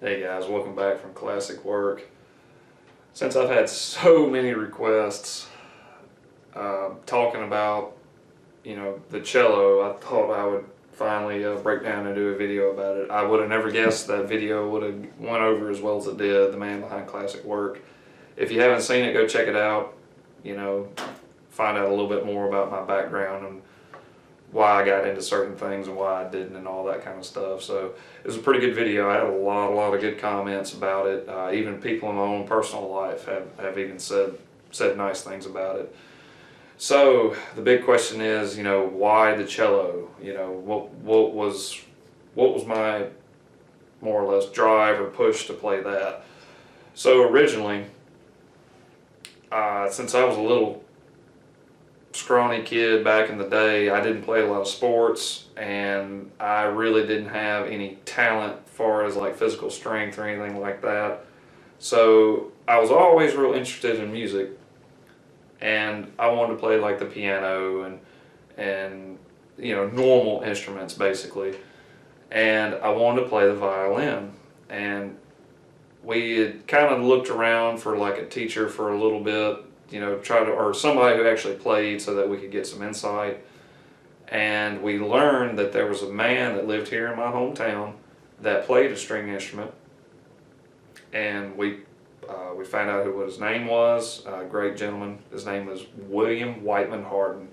Hey guys, welcome back from classic work. Since I've had so many requests talking about, the cello, I thought I would finally break down and do a video about it. I would have never guessed that video would have went over as well as it did, the man behind classic work. If you haven't seen it, go check it out. Find out a little bit more about my background and why I got into certain things and why I didn't and all that kind of stuff. So it was a pretty good video. I had a lot of good comments about it. Even people in my own personal life have even said nice things about it. So the big question is, why the cello? What was my more or less drive or push to play that? So originally, since I was a little scrawny kid back in the day, I didn't play a lot of sports, and I really didn't have any talent as far as like physical strength or anything like that. So I was always real interested in music, and I wanted to play like the piano and normal instruments basically. And I wanted to play the violin, and we had kind of looked around for like a teacher for a little bit, or somebody who actually played so that we could get some insight. And we learned that there was a man that lived here in my hometown that played a string instrument, and we found out what his name was. A great gentleman. His name was William Whiteman Harden.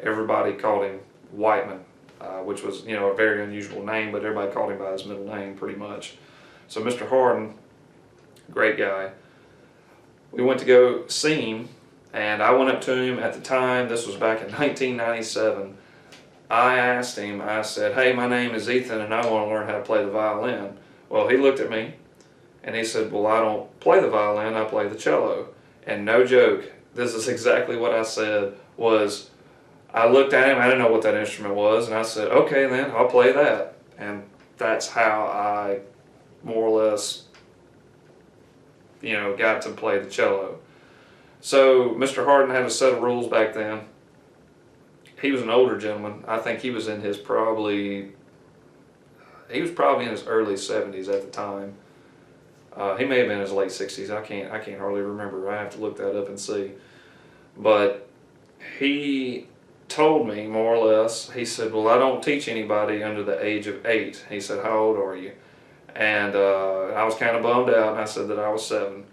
Everybody called him Whiteman, which was a very unusual name, but everybody called him by his middle name pretty much. So Mr. Harden, great guy. We went to go see him, and I went up to him at the time. This was back in 1997. I asked him, I said, "Hey, my name is Ethan and I want to learn how to play the violin." Well, he looked at me and he said, "Well, I don't play the violin, I play the cello." And no joke, this is exactly what I said. I looked at him, I didn't know what that instrument was, and I said, "Okay then, I'll play that." And that's how I more or less got to play the cello. So Mr. Harden had a set of rules back then. He was an older gentleman. I think he was probably in his early 70s at the time. He may have been in his late 60s. I can't hardly remember. I have to look that up and see. But he told me more or less, he said, "Well, I don't teach anybody under the age of 8. He said, "How old are you?" And I was kind of bummed out, and I said that I was 7.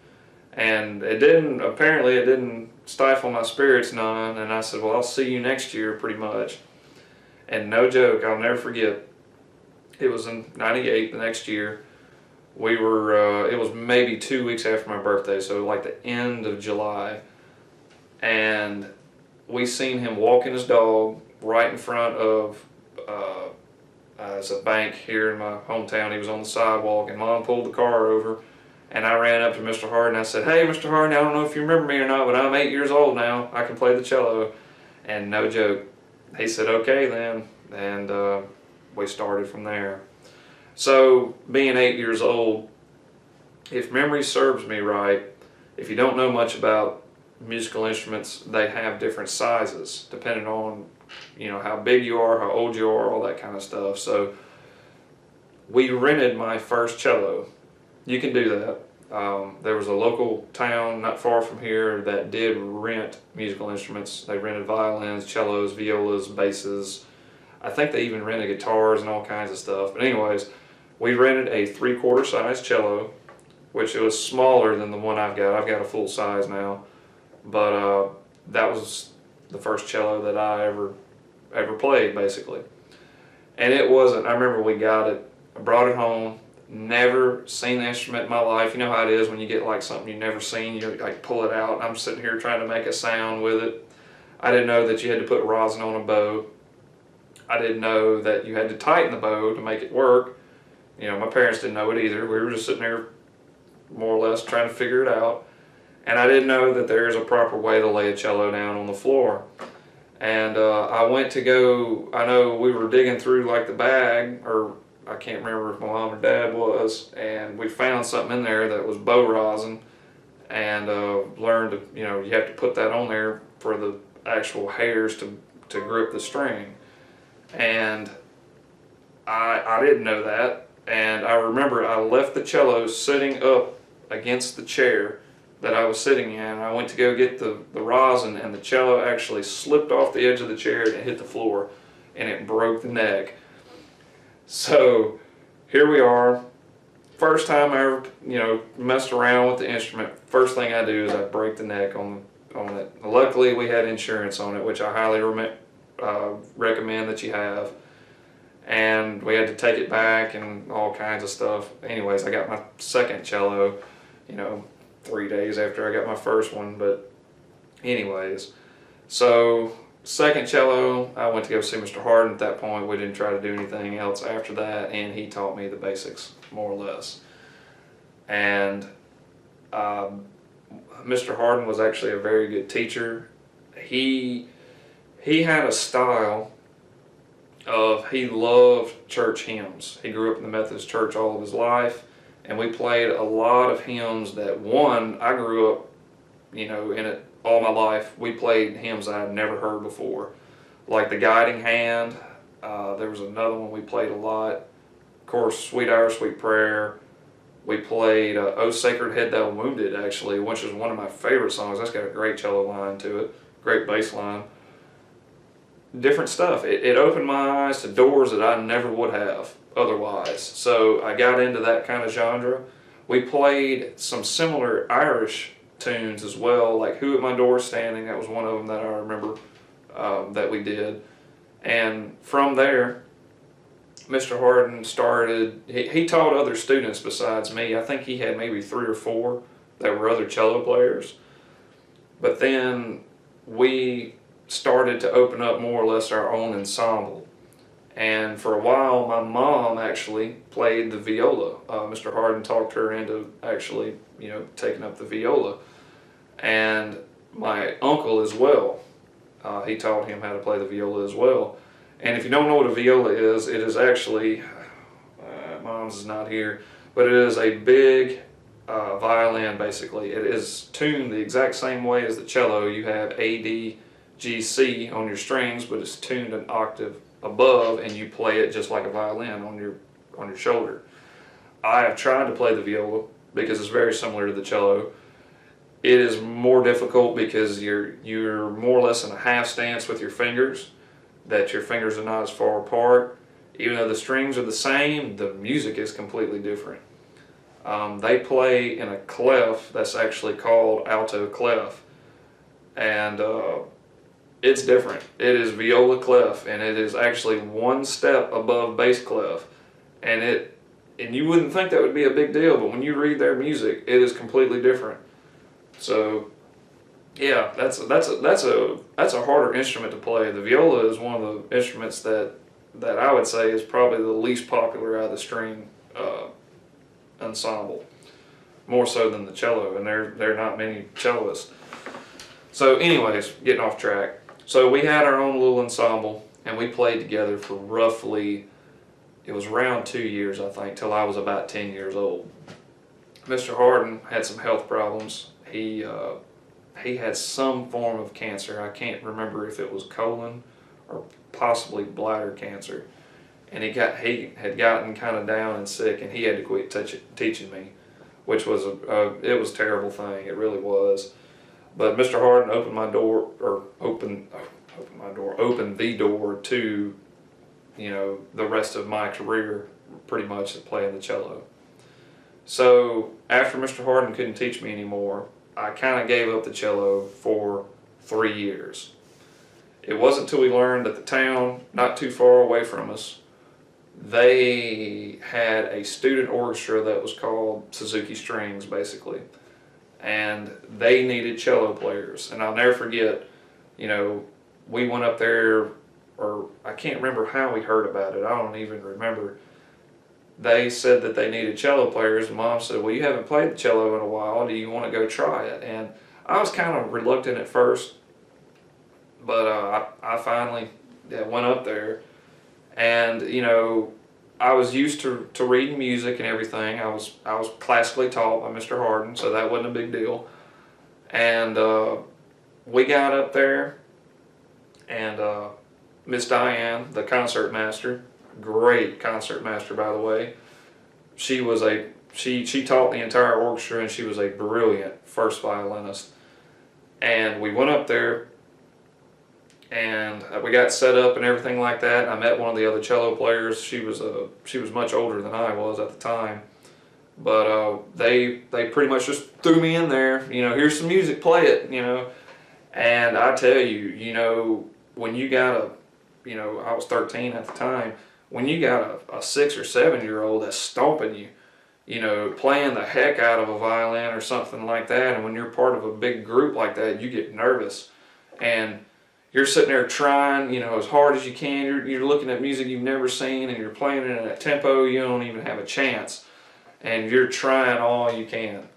And apparently it didn't stifle my spirits none, and I said, "Well, I'll see you next year," pretty much. And no joke, I'll never forget, it was in '98, the next year. It was maybe 2 weeks after my birthday, so like the end of July, and we seen him walking his dog right in front of it's a bank here in my hometown. He was on the sidewalk, and Mom pulled the car over, and I ran up to Mr. Harden. I said, "Hey, Mr. Harden, I don't know if you remember me or not, but I'm 8 years old now. I can play the cello." And no joke, he said, "Okay then," and we started from there. So being 8 years old, if memory serves me right, if you don't know much about musical instruments, they have different sizes depending on how big you are, how old you are, all that kind of stuff. So we rented my first cello. You can do that. There was a local town not far from here that did rent musical instruments. They rented violins, cellos, violas, basses. I think they even rented guitars and all kinds of stuff. But anyways, we rented a 3/4 size cello, which it was smaller than the one I've got. I've got a full size now. But that was the first cello that I ever played, basically. And it wasn't, I remember we got it, I brought it home, never seen the instrument in my life. You know how it is when you get like something you've never seen, you like pull it out, and I'm sitting here trying to make a sound with it. I didn't know that you had to put rosin on a bow. I didn't know that you had to tighten the bow to make it work. My parents didn't know it either. We were just sitting there more or less trying to figure it out. And I didn't know that there is a proper way to lay a cello down on the floor. And I went to go, I know we were digging through like the bag, or I can't remember if my mom or dad was, and we found something in there that was bow rosin, and learned to, you have to put that on there for the actual hairs to grip the string. And I didn't know that, And I remember I left the cello sitting up against the chair that I was sitting in. I went to go get the rosin, and the cello actually slipped off the edge of the chair and it hit the floor, and it broke the neck. So here we are. First time I ever, messed around with the instrument. First thing I do is I break the neck on it. Luckily, we had insurance on it, which I highly recommend that you have. And we had to take it back and all kinds of stuff. Anyways, I got my second cello, 3 days after I got my first one. But anyways, so second cello, I went to go see Mr. Harden at that point. We didn't try to do anything else after that, and he taught me the basics, more or less. And Mr. Harden was actually a very good teacher. He had a style of, he loved church hymns. He grew up in the Methodist church all of his life, and we played a lot of hymns that, I grew up, in it all my life. We played hymns I had never heard before, like The Guiding Hand. There was another one we played a lot. Of course, Sweet Hour, Sweet Prayer. We played O Sacred Head Thou Wounded, actually, which is one of my favorite songs. That's got a great cello line to it, great bass line. Different stuff. It opened my eyes to doors that I never would have otherwise. So I got into that kind of genre. We played some similar Irish tunes as well, like Who at My Door Standing. That was one of them that I remember that we did. And from there, Mr. Harden started, he taught other students besides me. I think he had maybe 3 or 4 that were other cello players. But then we started to open up more or less our own ensemble. And for a while, my mom actually played the viola. Mr. Harden talked her into actually, taking up the viola. And my uncle as well, he taught him how to play the viola as well. And if you don't know what a viola is, it is actually, Mom's is not here, but it is a big violin basically. It is tuned the exact same way as the cello. You have A, D, G, C on your strings, but it's tuned an octave above, and you play it just like a violin on your shoulder. I have tried to play the viola because it's very similar to the cello. It is more difficult because you're more or less in a half stance with your fingers, that your fingers are not as far apart. Even though the strings are the same, the music is completely different. They play in a clef that's actually called alto clef, and it's different. It is viola clef, and it is actually 1 step above bass clef, and you wouldn't think that would be a big deal, but when you read their music, it is completely different. So yeah, that's a harder instrument to play. The viola is one of the instruments that I would say is probably the least popular out of the string ensemble, more so than the cello, and there are not many cellists. So anyways, getting off track. So we had our own little ensemble, and we played together for roughly, it was around 2 years, I think, till I was about 10 years old. Mr. Harden had some health problems. He had some form of cancer. I can't remember if it was colon or possibly bladder cancer. And he had gotten kind of down and sick, and he had to quit teaching me, which was it was a terrible thing. It really was. But Mr. Harden opened the door to, the rest of my career, pretty much playing the cello. So after Mr. Harden couldn't teach me anymore, I kind of gave up the cello for 3 years. It wasn't until we learned that the town, not too far away from us, they had a student orchestra that was called Suzuki Strings, basically. And they needed cello players. And I'll never forget, we went up there, or I can't remember how we heard about it. I don't even remember. They said that they needed cello players, and Mom said, well, you haven't played the cello in a while. Do you want to go try it? And I was kind of reluctant at first, but I finally went up there. And, I was used to reading music and everything. I was classically taught by Mr. Harden, so that wasn't a big deal. And we got up there, and Miss Diane, the concert master, great concert master by the way, she taught the entire orchestra, and she was a brilliant first violinist. And we went up there, and we got set up and everything like that. I met one of the other cello players. She was much older than I was at the time, but they pretty much just threw me in there. You know, here's some music, play it. You know, and I tell you, you know, when you got I was 13 at the time. When you got a 6 or 7 year old that's stomping you, you know, playing the heck out of a violin or something like that, and when you're part of a big group like that, you get nervous, and you're sitting there trying, you know, as hard as you can. You're looking at music you've never seen, and you're playing it at a tempo you don't even have a chance, and you're trying all you can.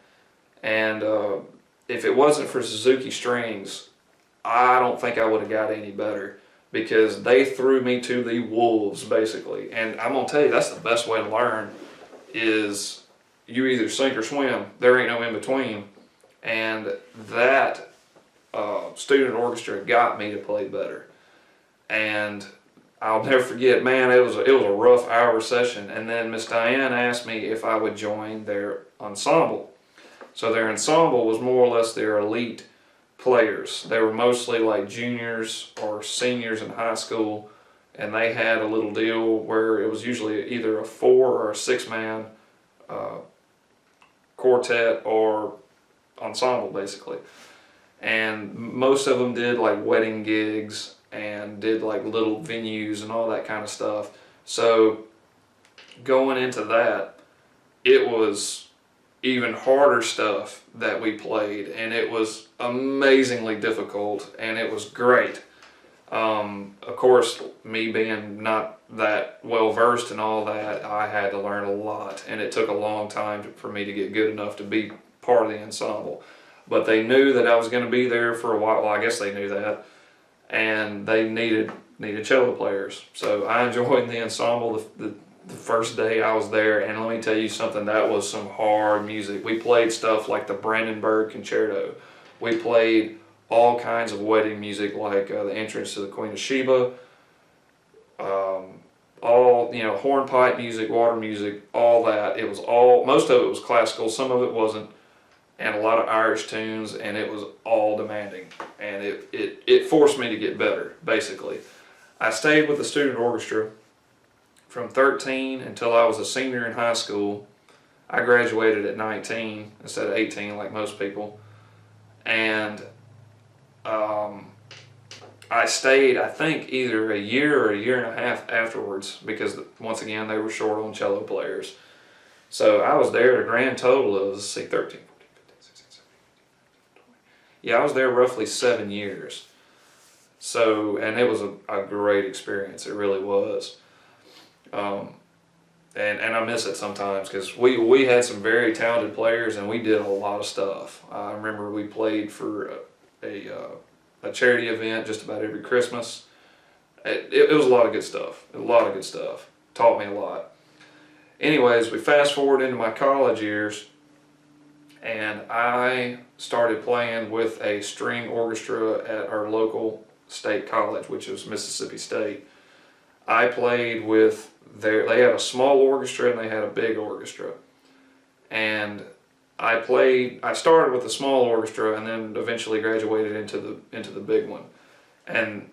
And if it wasn't for Suzuki Strings, I don't think I would have got any better, because they threw me to the wolves, basically. And I'm going to tell you, that's the best way to learn, is you either sink or swim. There ain't no in between. And that student orchestra got me to play better. And I'll never forget, man, it was a rough hour session. And then Miss Diane asked me if I would join their ensemble. So their ensemble was more or less their elite players. They were mostly like juniors or seniors in high school, and they had a little deal where it was usually either a 4 or a 6-man quartet or ensemble, basically. And most of them did like wedding gigs and did like little venues and all that kind of stuff. So going into that, it was even harder stuff that we played, and it was amazingly difficult, and it was great. Of course, me being not that well versed in all that, I had to learn a lot, and it took a long time for me to get good enough to be part of the ensemble. But they knew that I was going to be there for a while. Well, I guess they knew that, and they needed cello players. So I joined the ensemble the first day I was there, and let me tell you something, that was some hard music. We played stuff like the Brandenburg Concerto. We played all kinds of wedding music, like the Entrance to the Queen of Sheba, all, you know, hornpipe music, water music, all that. It was all, most of it was classical, some of it wasn't, and a lot of Irish tunes, and it was all demanding, and it forced me to get better, basically. I stayed with the student orchestra from 13 until I was a senior in high school. I graduated at 19 instead of 18 like most people. And I stayed, I think, either a year or a year and a half afterwards, because once again they were short on cello players. So I was there at a grand total of, let's see, 13, 14, 15, 16, 17, 18, 20. Yeah, I was there roughly 7 years. So, and it was a great experience, it really was. And I miss it sometimes, because we had some very talented players, and we did a lot of stuff. I remember we played for a charity event just about every Christmas. It was a lot of good stuff. A lot of good stuff. Taught me a lot. Anyways, we fast forward into my college years, and I started playing with a string orchestra at our local state college, which was Mississippi State. I played with they had a small orchestra and they had a big orchestra. And I started with the small orchestra and then eventually graduated into the big one. And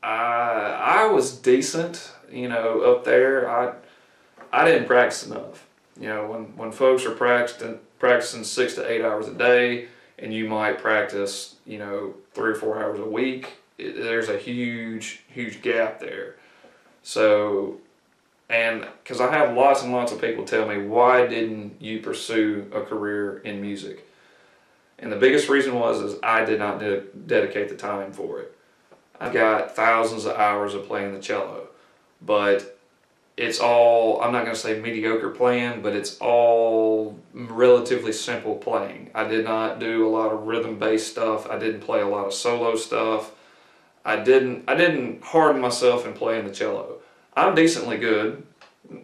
I was decent, you know, up there. I didn't practice enough. You know, when folks are practicing 6 to 8 hours a day, and you might practice, you know, 3 or 4 hours a week, there's a huge gap there. So, and because I have lots and lots of people tell me, why didn't you pursue a career in music? And the biggest reason is I did not dedicate the time for it. I got thousands of hours of playing the cello, but it's all, I'm not going to say mediocre playing, but it's all relatively simple playing. I did not do a lot of rhythm-based stuff. I didn't play a lot of solo stuff. I didn't harden myself in playing the cello. I'm decently good,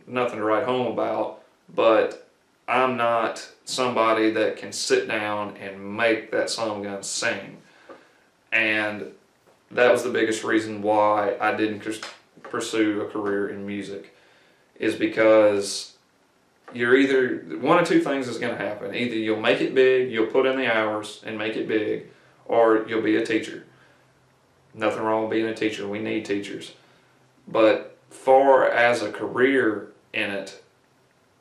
nothing to write home about, but I'm not somebody that can sit down and make that song gun sing. And that was the biggest reason why I didn't pursue a career in music, is because you're either, one of two things is going to happen. Either you'll make it big, you'll put in the hours and make it big, or you'll be a teacher. Nothing wrong with being a teacher. We need teachers. But far as a career in it,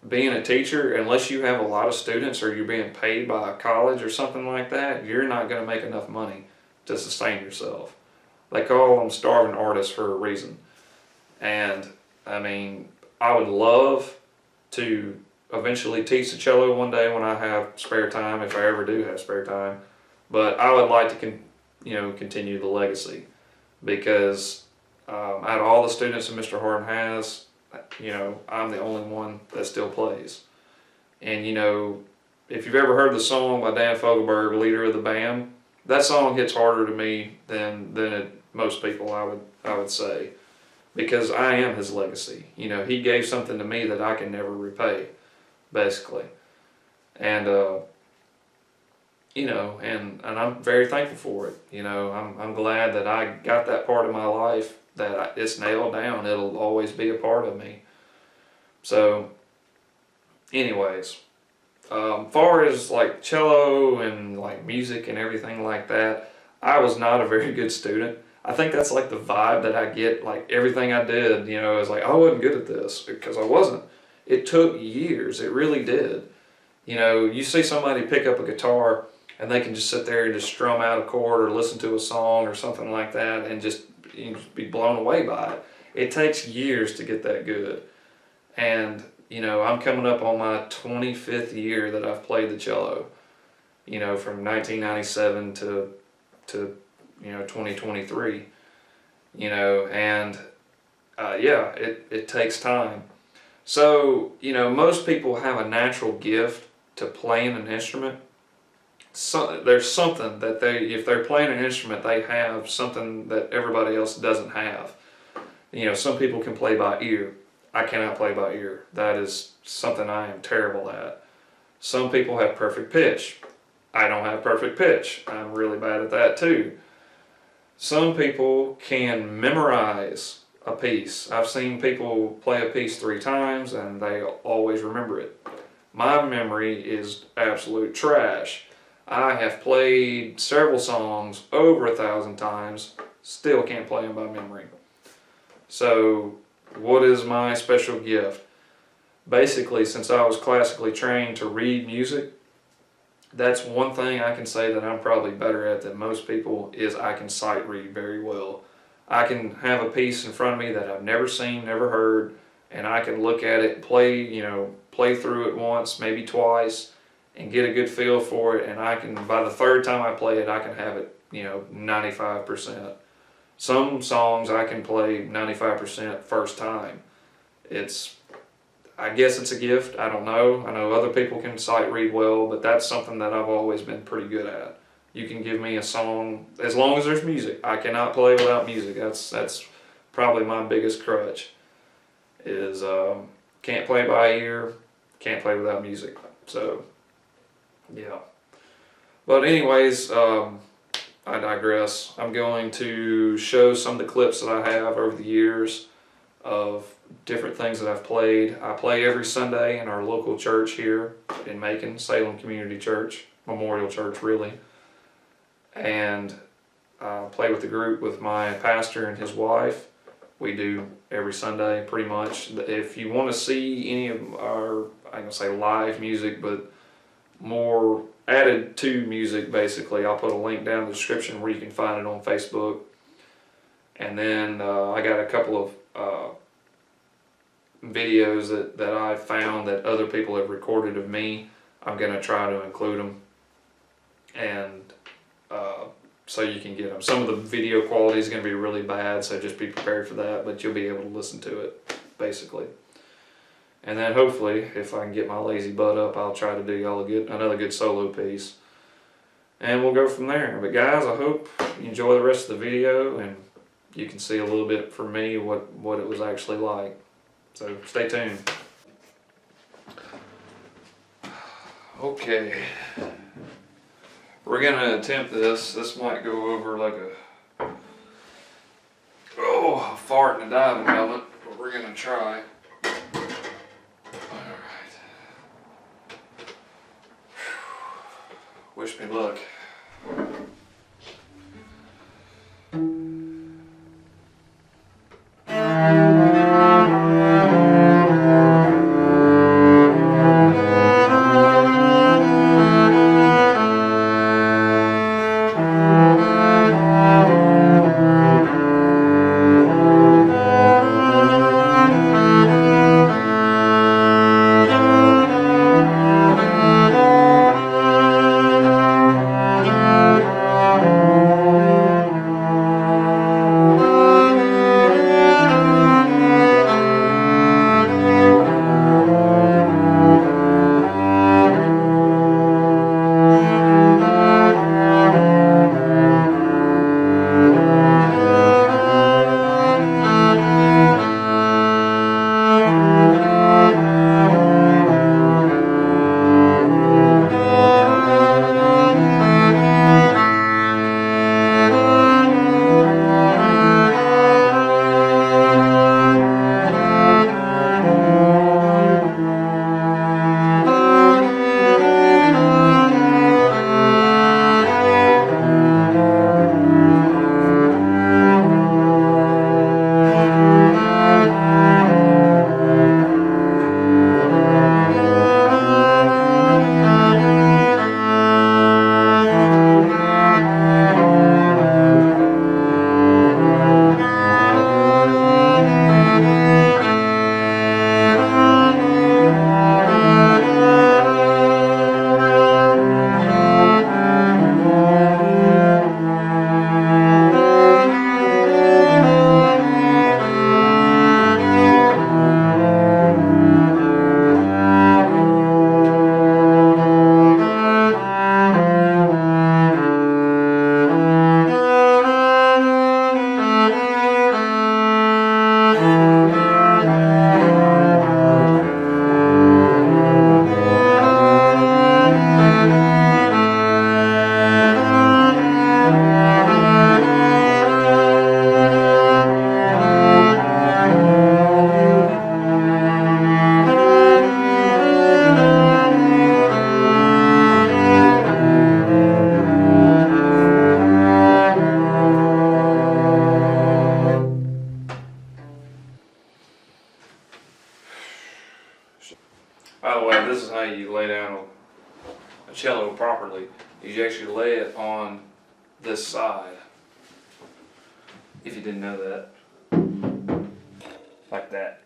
being a teacher, unless you have a lot of students or you're being paid by a college or something like that, you're not going to make enough money to sustain yourself. They call them starving artists for a reason. And I mean, I would love to eventually teach the cello one day when I have spare time, if I ever do have spare time. But I would like to continue the legacy, because out of all the students that Mr. Harden has, I'm the only one that still plays. And if you've ever heard the song by Dan Fogelberg, leader of the band, that song hits harder to me than most people, I would say, because I am his legacy. He gave something to me that I can never repay, basically. And and I'm very thankful for it. I'm glad that I got that part of my life, that it's nailed down. It'll always be a part of me. So, anyways, far as like cello and like music and everything like that, I was not a very good student. I think that's like the vibe that I get. Like everything I did, is like I wasn't good at this, because I wasn't. It took years. It really did. You see somebody pick up a guitar and they can just sit there and just strum out a chord or listen to a song or something like that and just be blown away by it. It takes years to get that good. And, I'm coming up on my 25th year that I've played the cello, from 1997 to 2023, and it takes time. So, most people have a natural gift to playing an instrument. So there's something that if they're playing an instrument, they have something that everybody else doesn't have. Some people can play by ear. I cannot play by ear. That is something I am terrible at. Some people have perfect pitch. I don't have perfect pitch. I'm really bad at that too. Some people can memorize a piece. I've seen people play a piece 3 times and they always remember it. My memory is absolute trash. I have played several songs over 1,000 times, still can't play them by memory. So, what is my special gift? Basically, since I was classically trained to read music, that's one thing I can say that I'm probably better at than most people, is I can sight read very well. I can have a piece in front of me that I've never seen, never heard, and I can look at it, play through it once, maybe twice, and get a good feel for it, and I can, by the 3rd time I play it, I can have it, 95%. Some songs I can play 95% first time. I guess it's a gift, I don't know. I know other people can sight read well, but that's something that I've always been pretty good at. You can give me a song, as long as there's music. I cannot play without music. That's probably my biggest crutch, is can't play by ear, can't play without music. So, yeah. But anyways, I digress. I'm going to show some of the clips that I have over the years of different things that I've played. I play every Sunday in our local church here in Macon, Salem Community Church, Memorial Church really. And I play with the group with my pastor and his wife. We do every Sunday pretty much. If you want to see any of our, I'm going to say live music, but more added to music basically, I'll put a link down in the description where you can find it on Facebook. And then I got a couple of videos that I found that other people have recorded of me. I'm going to try to include them, and so you can get them. Some of the video quality is going to be really bad, so just be prepared for that, but you'll be able to listen to it basically. And then hopefully, if I can get my lazy butt up, I'll try to do y'all another good solo piece, and we'll go from there. But guys, I hope you enjoy the rest of the video and you can see a little bit from me what it was actually like. So stay tuned. Okay, we're gonna attempt this. This might go over like a fart in a diving helmet, but we're gonna try. Alright. Wish me luck. By the way, this is how you lay down a cello properly. You actually lay it on this side. If you didn't know that. Like that.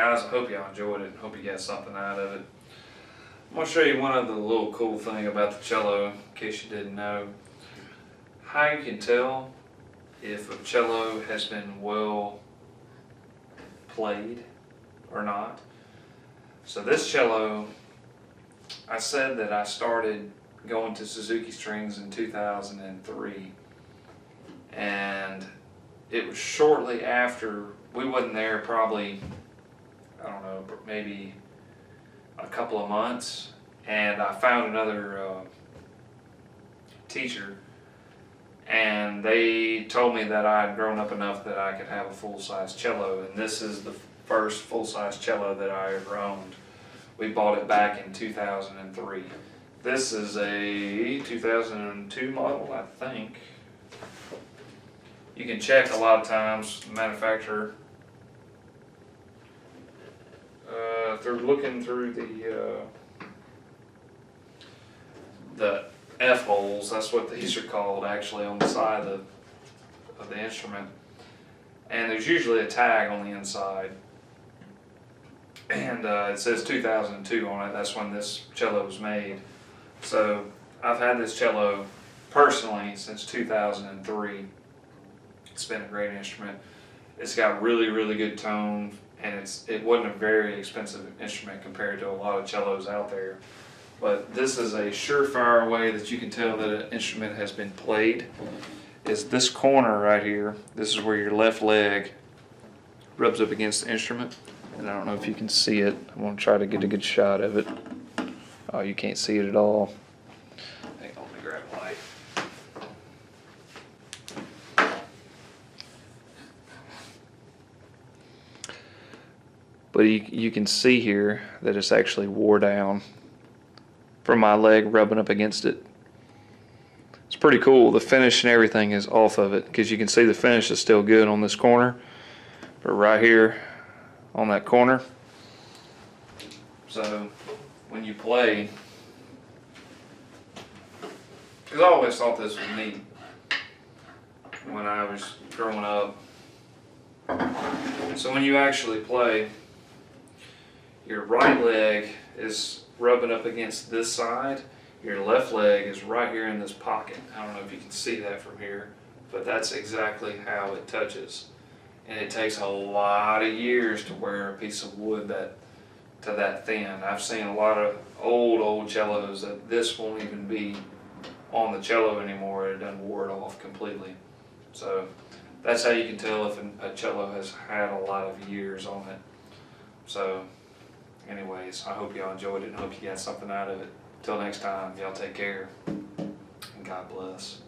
guys, I hope y'all enjoyed it. Hope you got something out of it. I'm going to show you one other little cool thing about the cello, in case you didn't know. How you can tell if a cello has been well played or not. So this cello, I said that I started going to Suzuki Strings in 2003, and it was shortly after. We wasn't there probably, I don't know, maybe a couple of months, and I found another teacher, and they told me that I had grown up enough that I could have a full-size cello, and this is the first full-size cello that I ever owned. We bought it back in 2003. This is a 2002 model, I think. You can check a lot of times, the manufacturer. If they're looking through the F-holes, that's what these are called actually, on the side of the instrument. And there's usually a tag on the inside. And it says 2002 on it. That's when this cello was made. So I've had this cello personally since 2003. It's been a great instrument. It's got really, really good tone, and it wasn't a very expensive instrument compared to a lot of cellos out there. But this is a surefire way that you can tell that an instrument has been played. Is this corner right here. This is where your left leg rubs up against the instrument. And I don't know if you can see it. I'm going to try to get a good shot of it. Oh, you can't see it at all. Hang on, let me grab a light. But you can see here that it's actually wore down from my leg rubbing up against it. It's pretty cool. The finish and everything is off of it, because you can see the finish is still good on this corner. But right here on that corner. So when you play, because I always thought this was neat when I was growing up. So when you actually play, your right leg is rubbing up against this side, your left leg is right here in this pocket. I don't know if you can see that from here, but that's exactly how it touches. And it takes a lot of years to wear a piece of wood to that thin. I've seen a lot of old cellos that this won't even be on the cello anymore. It done wore it off completely. So that's how you can tell if a cello has had a lot of years on it. So anyways, I hope y'all enjoyed it and hope you got something out of it. Till next time, y'all take care and God bless.